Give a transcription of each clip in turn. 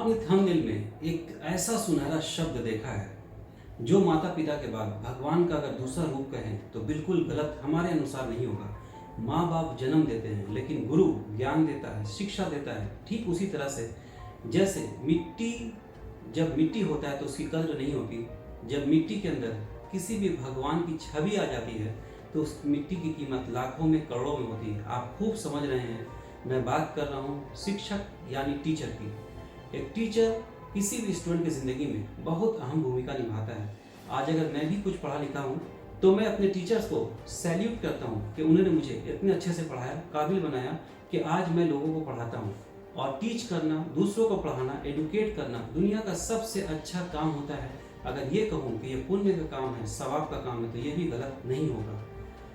आपने थंबनेल में एक ऐसा सुनहरा शब्द देखा है जो माता पिता के बाद भगवान का अगर दूसरा रूप कहें तो बिल्कुल गलत हमारे अनुसार नहीं होगा। माँ बाप जन्म देते हैं लेकिन गुरु ज्ञान देता है, शिक्षा देता है। ठीक उसी तरह से जैसे मिट्टी, जब मिट्टी होता है तो उसकी कद्र नहीं होती। जब मिट्टी के अंदर किसी भी भगवान की छवि आ जाती है तो उस मिट्टी की कीमत लाखों में करोड़ों में होती है। आप खूब समझ रहे हैं, मैं बात कर रहा हूँ शिक्षक यानी टीचर की। एक टीचर किसी भी स्टूडेंट की ज़िंदगी में बहुत अहम भूमिका निभाता है। आज अगर मैं भी कुछ पढ़ा लिखा हूँ तो मैं अपने टीचर्स को सैल्यूट करता हूँ कि उन्होंने मुझे इतने अच्छे से पढ़ाया, काबिल बनाया कि आज मैं लोगों को पढ़ाता हूँ। और टीच करना, दूसरों को पढ़ाना, एडुकेट करना दुनिया का सबसे अच्छा काम होता है। अगर ये कहूँ कि ये पुण्य का काम है, सवाब का काम है, तो ये भी गलत नहीं होगा।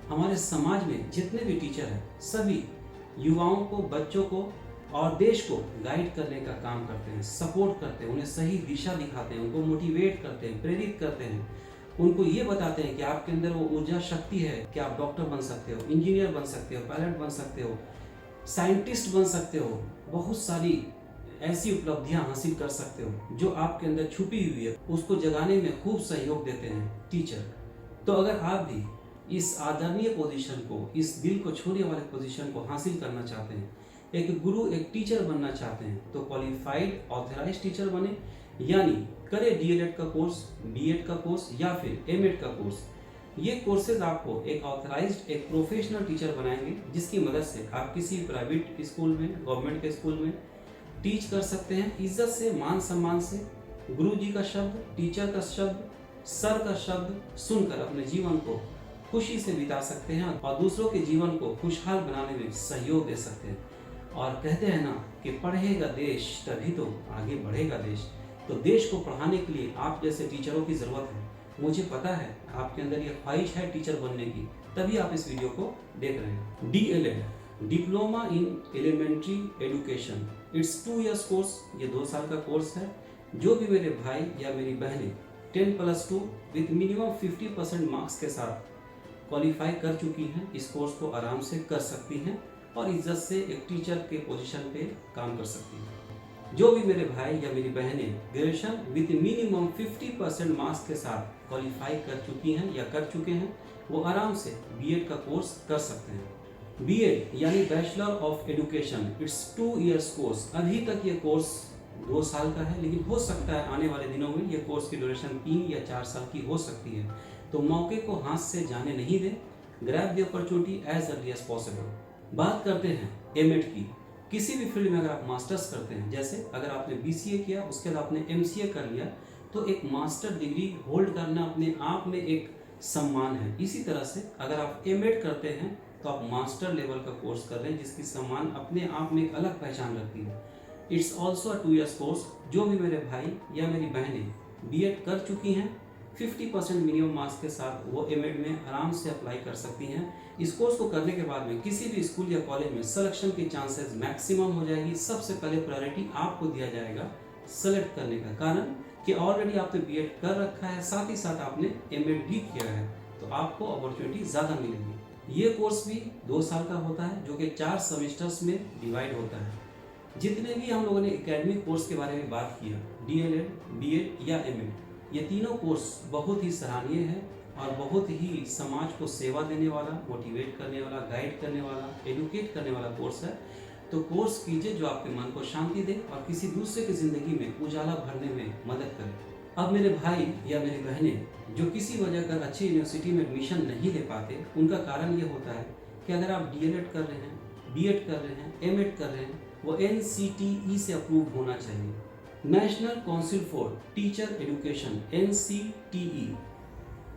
हमारे समाज में जितने भी टीचर हैं सभी युवाओं को, बच्चों को और देश को गाइड करने का काम करते हैं, सपोर्ट करते हैं, उन्हें सही दिशा दिखाते हैं, उनको मोटिवेट करते हैं, प्रेरित करते हैं, उनको ये बताते हैं कि आपके अंदर वो ऊर्जा शक्ति है कि आप डॉक्टर बन सकते हो, इंजीनियर बन सकते हो, पायलट बन सकते हो, साइंटिस्ट बन सकते हो, बहुत सारी ऐसी उपलब्धियां हासिल कर सकते हो जो आपके अंदर छुपी हुई है। उसको जगाने में खूब सहयोग देते हैं टीचर। तो अगर आप भी इस आदरणीय पोजीशन को, इस दिल को छूने वाले पोजीशन को हासिल करना चाहते हैं, एक गुरु, एक टीचर बनना चाहते हैं, तो क्वालिफाइड ऑथराइज टीचर बने, यानी करें डीएलएड का कोर्स, बीएड का कोर्स या फिर एमएड का कोर्स। ये कोर्सेज आपको एक ऑथराइज्ड, एक प्रोफेशनल टीचर बनाएंगे जिसकी मदद से आप किसी प्राइवेट स्कूल में, गवर्नमेंट के स्कूल में टीच कर सकते हैं इज्जत से, मान सम्मान से। गुरु जी का शब्द, टीचर का शब्द, सर का शब्द सुनकर अपने जीवन को खुशी से बिता सकते हैं और दूसरों के जीवन को खुशहाल बनाने में सहयोग दे सकते हैं। और कहते हैं ना कि पढ़ेगा देश तभी तो आगे बढ़ेगा देश। तो देश को पढ़ाने के लिए आप जैसे टीचरों की ज़रूरत है। मुझे पता है आपके अंदर ये ख्वाहिश है टीचर बनने की, तभी आप इस वीडियो को देख रहे हैं। DElEd, diploma in elementary education, it's 2 years course. ये 2 साल का कोर्स है। जो भी मेरे भाई या मेरी बहनें 10+2 विथ मिनिमम 50% मार्क्स के साथ क्वालिफाई कर चुकी हैं, इस कोर्स को आराम से कर सकती हैं और इज्जत से एक टीचर के पोजीशन पे काम कर सकती हैं। जो भी मेरे भाई या मेरी बहनें ग्रेजुएशन विद मिनिमम 50% मार्क्स के साथ क्वालिफाई कर चुकी हैं या कर चुके हैं, वो आराम से बीएड का कोर्स कर सकते हैं। बीएड यानी bachelor of education, it's 2 years course. अभी तक ये कोर्स 2 साल का है, लेकिन हो सकता है आने वाले दिनों में ये कोर्स की ड्यूरेशन 3 या 4 साल की हो सकती है। तो मौके को हाथ से जाने नहीं दें, grab the opportunity as early as possible. बात करते हैं एमएड की। किसी भी फील्ड में अगर आप मास्टर्स करते हैं, जैसे अगर आपने बीसीए किया, उसके बाद आपने एमसीए कर लिया, तो एक मास्टर डिग्री होल्ड करना अपने आप में एक सम्मान है। इसी तरह से अगर आप एमएड करते हैं तो आप मास्टर लेवल का कोर्स कर रहे हैं जिसकी सम्मान अपने आप में एक अलग पहचान रखती है। It's also a 2 years course. जो भी मेरे भाई या मेरी बहनें बीएड कर चुकी हैं 50% मिनिमम मार्क्स के साथ, वो एमएड में आराम से अप्लाई कर सकती हैं। इस कोर्स को करने के बाद में किसी भी स्कूल या कॉलेज में सिलेक्शन की चांसेस मैक्सिमम हो जाएगी। सबसे पहले प्रायोरिटी आपको दिया जाएगा सेलेक्ट करने का, कारण कि ऑलरेडी आपने बीएड कर रखा है, साथ ही साथ आपने एमएड भी किया है, तो आपको अपॉर्चुनिटी ज़्यादा मिलेगी। ये कोर्स भी 2 साल का होता है जो कि 4 सेमेस्टर्स में डिवाइड होता है। जितने भी हम लोगों ने एकेडमिक कोर्स के बारे में बात किया, डीएलएड, बीएड या एमएड, ये तीनों कोर्स बहुत ही सराहनीय है और बहुत ही समाज को सेवा देने वाला, मोटिवेट करने वाला, गाइड करने वाला, एडुकेट करने वाला कोर्स है। तो कोर्स कीजिए जो आपके मन को शांति दे और किसी दूसरे की ज़िंदगी में उजाला भरने में मदद करे। अब मेरे भाई या मेरी बहनें जो किसी वजह कर अच्छी यूनिवर्सिटी में एडमिशन नहीं ले पाते, उनका कारण ये होता है कि अगर आप डीएलएड कर रहे हैं, बीएड कर रहे हैं, एमएड कर रहे हैं, वो एनसीटीई से अप्रूव होना चाहिए, national council for teacher education, NCTE.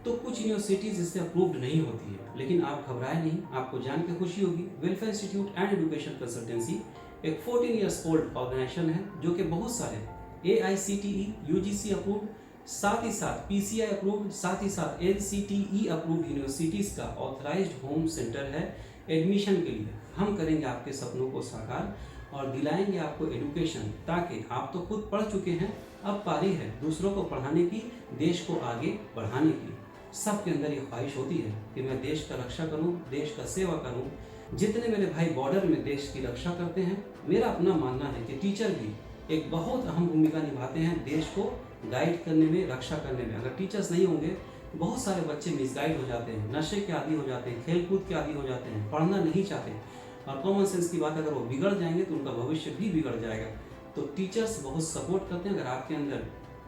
तो कुछ यूनिवर्सिटीज इससे अप्रूव्ड नहीं होती है, लेकिन आप घबराए नहीं, आपको जान के खुशी होगी। Welfare institute and education consultancy एक 14 years ओल्ड ऑर्गेनाइजेशन है जो कि बहुत सारे एआईसीटीई, यूजीसी अप्रूव्ड, साथ ही साथ पीसीआई अप्रूव्ड, साथ ही साथ एनसीटीई अप्रूव्ड यूनिवर्सिटीज का ऑथराइज्ड होम सेंटर है एडमिशन के लिए। हम करेंगे आपके सपनों को साकार और दिलाएंगे आपको एजुकेशन, ताकि आप तो खुद पढ़ चुके हैं, अब पारी है दूसरों को पढ़ाने की, देश को आगे बढ़ाने की। सबके अंदर ये ख्वाहिश होती है कि मैं देश का रक्षा करूं, देश का सेवा करूं। जितने मेरे भाई बॉर्डर में देश की रक्षा करते हैं, मेरा अपना मानना है कि टीचर भी एक बहुत अहम भूमिका निभाते हैं देश को गाइड करने में, रक्षा करने में। अगर टीचर्स नहीं होंगे तो बहुत सारे बच्चे मिसगाइड हो जाते हैं, नशे के आदी हो जाते हैं, खेलकूद के आदी हो जाते हैं, पढ़ना नहीं चाहते। और कॉमन सेंस की बात, अगर वो बिगड़ जाएंगे तो उनका भविष्य भी बिगड़ जाएगा। तो टीचर्स बहुत सपोर्ट करते हैं। अगर आपके अंदर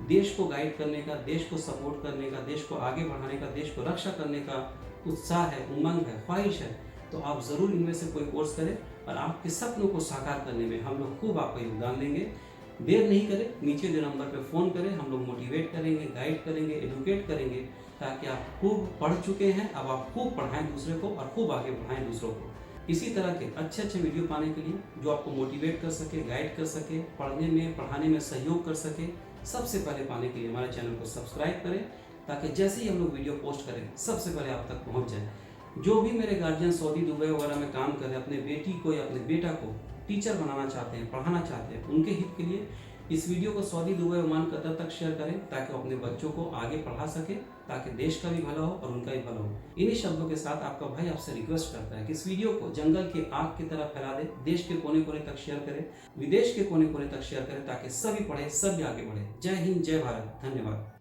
देश को गाइड करने का, देश को सपोर्ट करने का, देश को आगे बढ़ाने का, देश को रक्षा करने का उत्साह है, उमंग है, ख्वाहिश है, तो आप ज़रूर इनमें से कोई कोर्स करें और आपके सपनों को साकार करने में हम लोग खूब आपका योगदान देंगे। देर नहीं करें, नीचे जो नंबर पे फ़ोन करें, हम लोग मोटिवेट करेंगे, गाइड करेंगे, एजुकेट करेंगे, ताकि आप खूब पढ़ चुके हैं, अब आप खूब पढ़ाएं दूसरे को और खूब आगे बढ़ाएं दूसरों को। इसी तरह के अच्छे अच्छे वीडियो पाने के लिए, जो आपको मोटिवेट कर सके, गाइड कर सके, पढ़ने में पढ़ाने में सहयोग कर सके, सबसे पहले पाने के लिए हमारे चैनल को सब्सक्राइब करें, ताकि जैसे ही हम लोग वीडियो पोस्ट करें सबसे पहले आप तक पहुंच जाए। जो भी मेरे गार्जियन सऊदी, दुबई वगैरह में काम कर रहे हैं, अपने बेटी को या अपने बेटा को टीचर बनाना चाहते हैं, पढ़ाना चाहते हैं, उनके हित के लिए इस वीडियो को सऊदी, दुबई, ओमान, कतर तक शेयर करें, ताकि वो अपने बच्चों को आगे पढ़ा सके, ताकि देश का भी भला हो और उनका भी भला हो। इन्हीं शब्दों के साथ आपका भाई आपसे रिक्वेस्ट करता है कि इस वीडियो को जंगल की आग की तरह फैला दे, देश के कोने कोने तक शेयर करें, विदेश के कोने कोने तक शेयर करें, ताकि सभी पढ़े, सभी आगे बढ़े। जय हिंद, जय भारत, धन्यवाद।